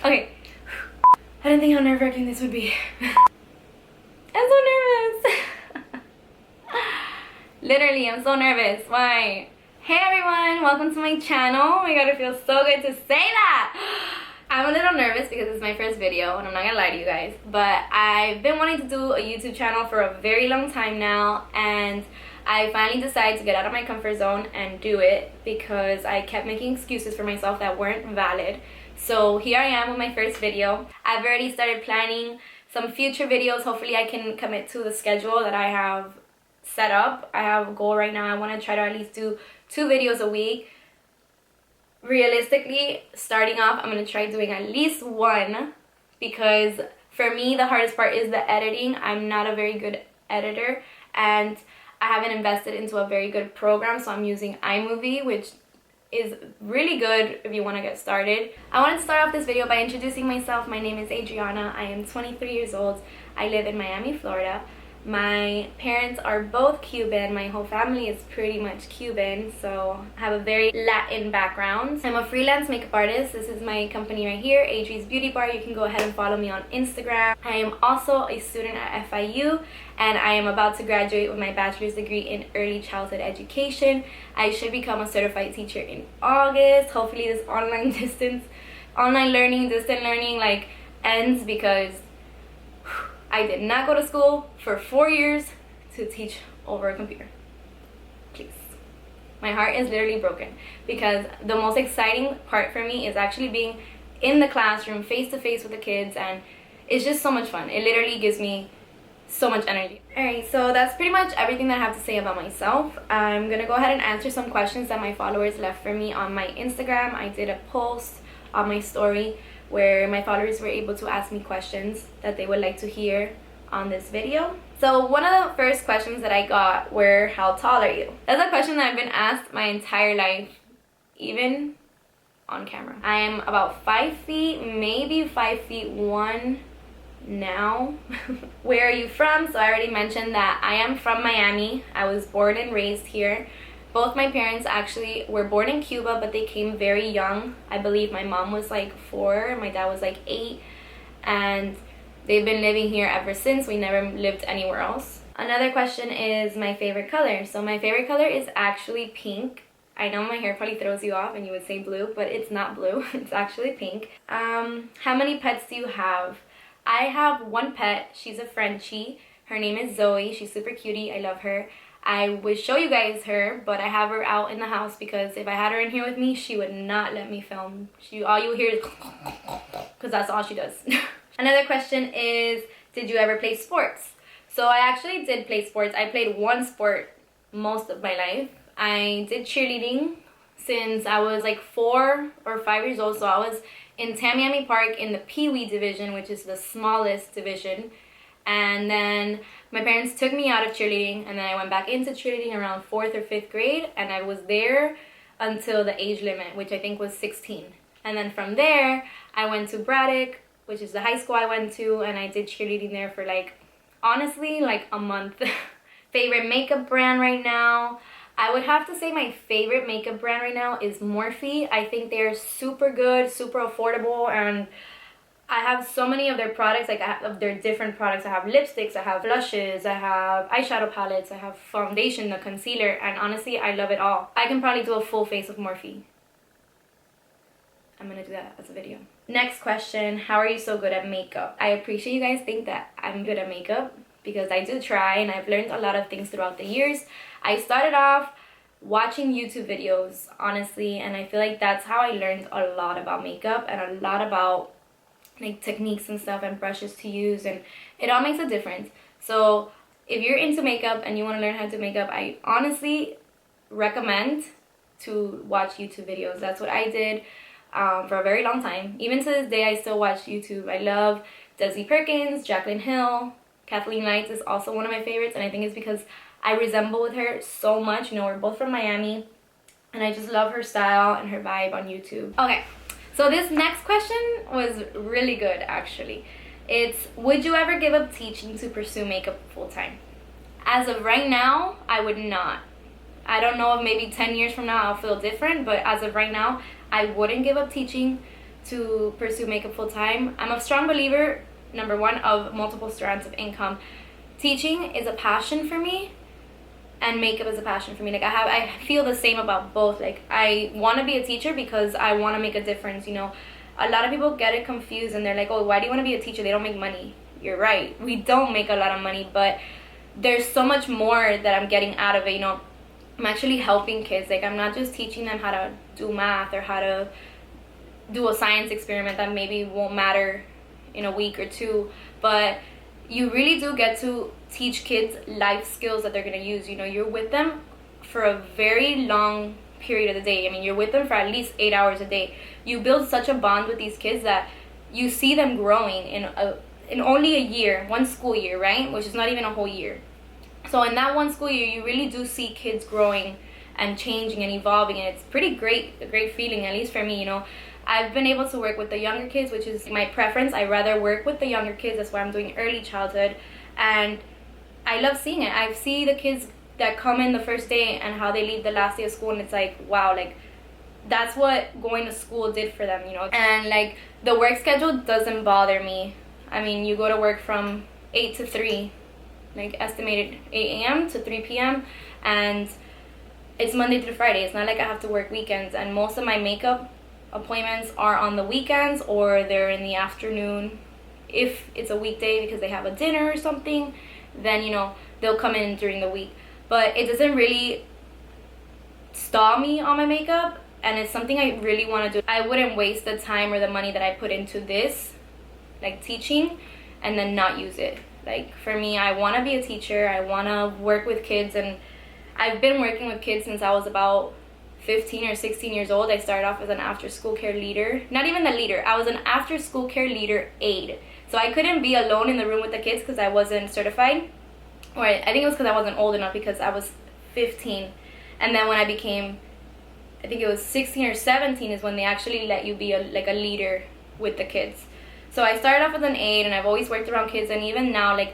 Okay. I didn't think how nerve-wracking this would be. I'm so nervous. Literally, I'm so nervous. Why? Hey everyone, welcome to my channel. Oh my god, it feels so good to say that. I'm a little nervous because it's my first video and I'm not gonna lie to you guys, but I've been wanting to do a YouTube channel for a very long time now, and I finally decided to get out of my comfort zone and do it because I kept making excuses for myself that weren't valid. So here I am with my first video. I've already started planning some future videos. Hopefully I can commit to the schedule that I have set up. I have a goal right now. I want to try to at least do 2 videos a week. Realistically, starting off, I'm going to try doing at least 1 because for me the hardest part is the editing. I'm not a very good editor and I haven't invested into a very good program, so I'm using iMovie, which is really good if you want to get started. I wanted to start off this video by introducing myself. My name is Adriana. I am 23 years old. I live in Miami, Florida. My parents are both Cuban. My whole family is pretty much Cuban, so I have a very Latin background. I'm a freelance makeup artist. This is my company right here, Adri's Beauty Bar. You can go ahead and follow me on Instagram. I am also a student at FIU, and I am about to graduate with my bachelor's degree in early childhood education. I should become a certified teacher in August. Hopefully this distant learning like ends, because I did not go to school for 4 years to teach over a computer. Please. My heart is literally broken because the most exciting part for me is actually being in the classroom face to face with the kids, and it's just so much fun. It literally gives me so much energy. Alright, so that's pretty much everything that I have to say about myself. I'm gonna go ahead and answer some questions that my followers left for me on my Instagram. I did a post on my story where my followers were able to ask me questions that they would like to hear on this video. So one of the first questions that I got were, how tall are you? That's a question that I've been asked my entire life, even on camera. I am about 5 feet, maybe 5'1" now. Where are you from? So I already mentioned that I am from Miami. I was born and raised here. Both my parents actually were born in Cuba, but they came very young. I believe my mom was like 4, my dad was like 8, and they've been living here ever since. We never lived anywhere else. Another question is my favorite color. So my favorite color is actually pink. I know my hair probably throws you off and you would say blue, but it's not blue. It's actually pink. How many pets do you have? I have 1 pet. She's a Frenchie. Her name is Zoe. She's super cutie. I love her. I would show you guys her, but I have her out in the house because if I had her in here with me, she would not let me film. All you hear is because that's all she does. Another question is, did you ever play sports? So I actually did play sports. I played 1 sport most of my life. I did cheerleading since I was like 4 or 5 years old. So I was in Tamiami Park in the Pee Wee division, which is the smallest division. And then my parents took me out of cheerleading, and then I went back into cheerleading around 4th or 5th grade, and I was there until the age limit, which I think was 16. And then from there, I went to Braddock, which is the high school I went to, and I did cheerleading there for like, honestly, like a month. Favorite makeup brand right now? I would have to say my favorite makeup brand right now is Morphe. I think they're super good, super affordable, and I have so many of their products, like of their different products. I have lipsticks, I have blushes, I have eyeshadow palettes, I have foundation, the concealer, and honestly, I love it all. I can probably do a full face of Morphe. I'm gonna do that as a video. Next question, how are you so good at makeup? I appreciate you guys think that I'm good at makeup because I do try, and I've learned a lot of things throughout the years. I started off watching YouTube videos, honestly, and I feel like that's how I learned a lot about makeup and a lot about like techniques and stuff and brushes to use, and it all makes a difference. So if you're into makeup and you want to learn how to do makeup, I honestly recommend to watch YouTube videos. That's what I did for a very long time. Even to this day, I still watch YouTube. I love Desi Perkins, Jaclyn Hill, Kathleen Lights is also one of my favorites, and I think it's because I resemble with her so much. You know, we're both from Miami, and I just love her style and her vibe on YouTube. Okay. So this next question was really good, actually. It's, would you ever give up teaching to pursue makeup full-time? As of right now, I would not. I don't know if maybe 10 years from now I'll feel different, but as of right now, I wouldn't give up teaching to pursue makeup full time. I'm a strong believer, number one, of multiple strands of income. Teaching is a passion for me, and makeup is a passion for me. Like I feel the same about both. Like I want to be a teacher because I want to make a difference, you know. A lot of people get it confused and they're like, oh, why do you want to be a teacher? They don't make money. You're right, we don't make a lot of money, but there's so much more that I'm getting out of it, you know. I'm actually helping kids. Like I'm not just teaching them how to do math or how to do a science experiment that maybe won't matter in a week or two, but you really do get to teach kids life skills that they're going to use. You know, you're with them for a very long period of the day. I mean, you're with them for at least 8 hours a day. You build such a bond with these kids that you see them growing in only a year, one school year, right? Which is not even a whole year. So in that one school year, you really do see kids growing and changing and evolving, and it's pretty great, a great feeling, at least for me, you know. I've been able to work with the younger kids, which is my preference. I rather work with the younger kids. That's why I'm doing early childhood, and I love seeing it. I see the kids that come in the first day and how they leave the last day of school, and it's like, wow, like that's what going to school did for them, you know. And like the work schedule doesn't bother me. I mean, you go to work from 8 to 3, like estimated 8 a.m. to 3 p.m. and it's Monday through Friday. It's not like I have to work weekends, and most of my makeup appointments are on the weekends or they're in the afternoon. If it's a weekday because they have a dinner or something, then, you know, they'll come in during the week. But it doesn't really stall me on my makeup, and it's something I really want to do. I wouldn't waste the time or the money that I put into this, like teaching, and then not use it. Like for me, I want to be a teacher. I want to work with kids, and I've been working with kids since I was about 15 or 16 years old. I started off as an after school care leader. Not even the leader, I was an after school care leader aide. So I couldn't be alone in the room with the kids because I wasn't certified. Or I think it was because I wasn't old enough, because I was 15. And then when I became, I think it was 16 or 17 is when they actually let you be like a leader with the kids. So I started off as an aide, and I've always worked around kids. And even now, like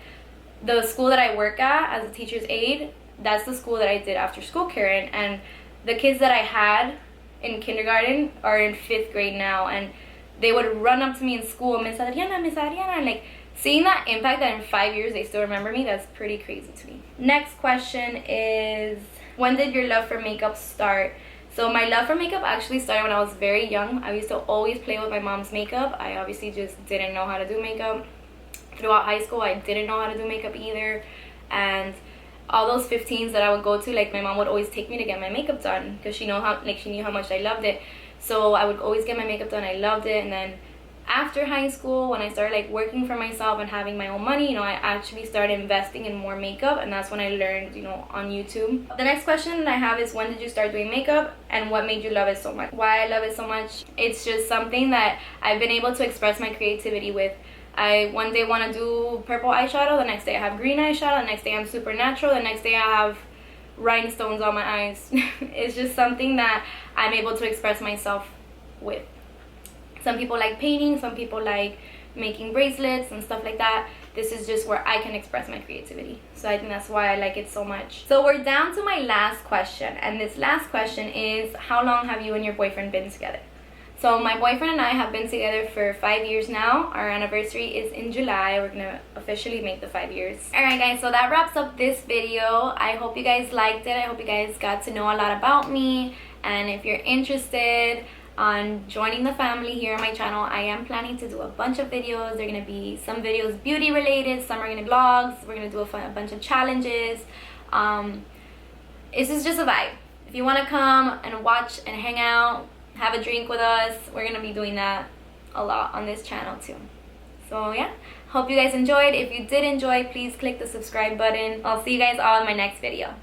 the school that I work at as a teacher's aide, that's the school that I did after school care in. And the kids that I had in kindergarten are in 5th grade now, and they would run up to me in school, Miss Adriana, Miss Adriana, and like seeing that impact that in 5 years they still remember me, that's pretty crazy to me. Next question is, when did your love for makeup start? So my love for makeup actually started when I was very young. I used to always play with my mom's makeup. I obviously just didn't know how to do makeup. Throughout high school, I didn't know how to do makeup either, and all those 15s that I would go to, like my mom would always take me to get my makeup done because she knew how much I loved it. So I would always get my makeup done. I loved it. And then after high school, when I started like working for myself and having my own money, you know, I actually started investing in more makeup, and that's when I learned, you know, on YouTube. The next question that I have is, when did you start doing makeup and what made you love it so much? Why I love it so much? It's just something that I've been able to express my creativity with. I one day want to do purple eyeshadow, the next day I have green eyeshadow, the next day I'm super natural, the next day I have rhinestones on my eyes. It's just something that I'm able to express myself with. Some people like painting, some people like making bracelets and stuff like that. This is just where I can express my creativity. So I think that's why I like it so much. So we're down to my last question, and this last question is, how long have you and your boyfriend been together? So my boyfriend and I have been together for 5 years now. Our anniversary is in July. We're gonna officially make the 5 years. Alright guys, so that wraps up this video. I hope you guys liked it. I hope you guys got to know a lot about me. And if you're interested on joining the family here on my channel, I am planning to do a bunch of videos. They're gonna be some videos beauty related, some are gonna be vlogs. We're gonna do a bunch of challenges. This is just a vibe. If you wanna come and watch and hang out, have a drink with us, we're gonna be doing that a lot on this channel too. So yeah, hope you guys enjoyed. If you did enjoy, please click the subscribe button. I'll see you guys all in my next video.